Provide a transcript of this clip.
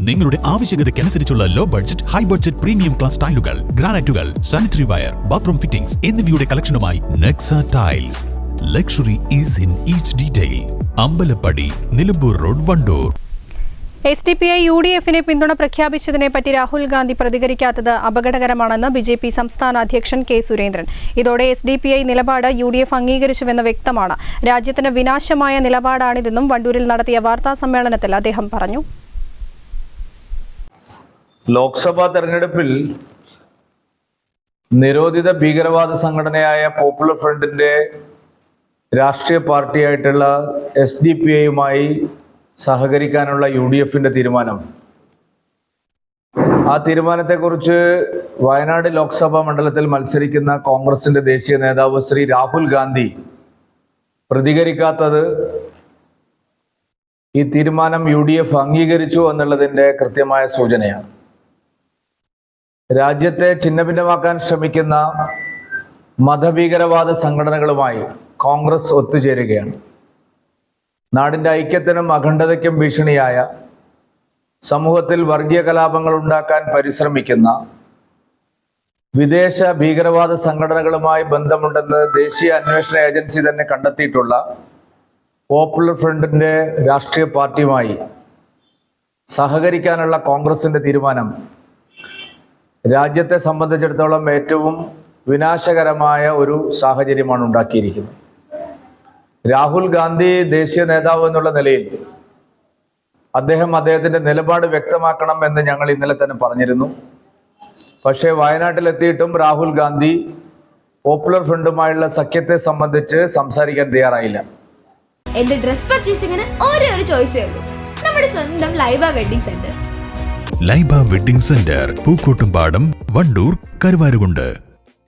നിങ്ങളുടെ ആവശ്യകതയ്ക്കനുസരിച്ചുള്ള low budget, high budget premium class ടൈലുകൾ, ഗ്രാനൈറ്റുകൾ, സാനിറ്ററി വയർ, ബാത്റൂം ഫിറ്റിംഗ്സ് എന്നിവയുടെ കളക്ഷനുമായി Nexa tiles. Luxury is in each detail. Ambalappady, Nilambur road, Wandoor. SDPI UDFിനെ പിന്തുണ പ്രഖ്യാപിച്ചതിനെപ്പറ്റി രാഹുൽ ഗാന്ധി പ്രതികരിക്കാത്തത് അപകടകരമാണെന്ന് BJP സംസ്ഥാന അധ്യക്ഷൻ കെ സുരേന്ദ്രൻ. ഇതോടെ SDPI നിലപാട് UDF അംഗീകരിച്ചുവെന്ന് വ്യക്തമാണ്. രാജ്യത്തിന് വിനാശമായ നിലപാടാണിതെന്നും വണ്ടൂരിൽ നടത്തിയ വാർത്താ സമ്മേളനത്തിൽ അദ്ദേഹം പറഞ്ഞു. ലോക്സഭാ തെരഞ്ഞെടുപ്പിൽ നിരോധിത ഭീകരവാദ സംഘടനയായ പോപ്പുലർ ഫ്രണ്ടിന്റെ രാഷ്ട്രീയ പാർട്ടിയായിട്ടുള്ള SDPIയുമായി സഹകരിക്കാനുള്ള UDFിന്റെ തീരുമാനം, ആ തീരുമാനത്തെക്കുറിച്ച് വയനാട് ലോക്സഭാ മണ്ഡലത്തിൽ മത്സരിക്കുന്ന കോൺഗ്രസിന്റെ ദേശീയ നേതാവ് ശ്രീ രാഹുൽ ഗാന്ധി പ്രതികരിക്കാത്തത് ഈ തീരുമാനം UDF അംഗീകരിച്ചു എന്നുള്ളതിൻ്റെ കൃത്യമായ സൂചനയാണ്. രാജ്യത്തെ ഛിന്നഭിന്നമാക്കാൻ ശ്രമിക്കുന്ന മതഭീകരവാദ സംഘടനകളുമായി കോൺഗ്രസ് ഒത്തുചേരുകയാണ്. നാടിൻ്റെ ഐക്യത്തിനും അഖണ്ഡതയ്ക്കും ഭീഷണിയായ, സമൂഹത്തിൽ വർഗീയ കലാപങ്ങൾ ഉണ്ടാക്കാൻ പരിശ്രമിക്കുന്ന വിദേശ ഭീകരവാദ സംഘടനകളുമായി ബന്ധമുണ്ടെന്ന് ദേശീയ അന്വേഷണ ഏജൻസി തന്നെ കണ്ടെത്തിയിട്ടുള്ള പോപ്പുലർ ഫ്രണ്ടിൻ്റെ രാഷ്ട്രീയ പാർട്ടിയുമായി സഹകരിക്കാനുള്ള കോൺഗ്രസിൻ്റെ തീരുമാനം രാജ്യത്തെ സംബന്ധിച്ചിടത്തോളം ഏറ്റവും വിനാശകരമായ ഒരു സാഹചര്യമാണ് ഉണ്ടാക്കിയിരിക്കുന്നത്. രാഹുൽ ഗാന്ധി ദേശീയ നേതാവ് എന്നുള്ള നിലയിൽ അദ്ദേഹത്തിന്റെ നിലപാട് വ്യക്തമാക്കണം എന്ന് ഞങ്ങൾ ഇന്നലെ തന്നെ പറഞ്ഞിരുന്നു. പക്ഷേ വയനാട്ടിലെത്തിയിട്ടും രാഹുൽ ഗാന്ധി പോപ്പുലർ ഫ്രണ്ടുമായുള്ള സഖ്യത്തെ സംബന്ധിച്ച് സംസാരിക്കാൻ തയ്യാറായില്ല. എന്റെ ഡ്രസ് പർച്ചേസിംഗിന് ഒരേ ഒരു ചോയ്സേ ഉള്ളൂ, നമ്മുടെ സ്വന്തം Laiba wedding centre. Laiba wedding centre, Pookkottumpadam, Wandoor, Karuvarakundu.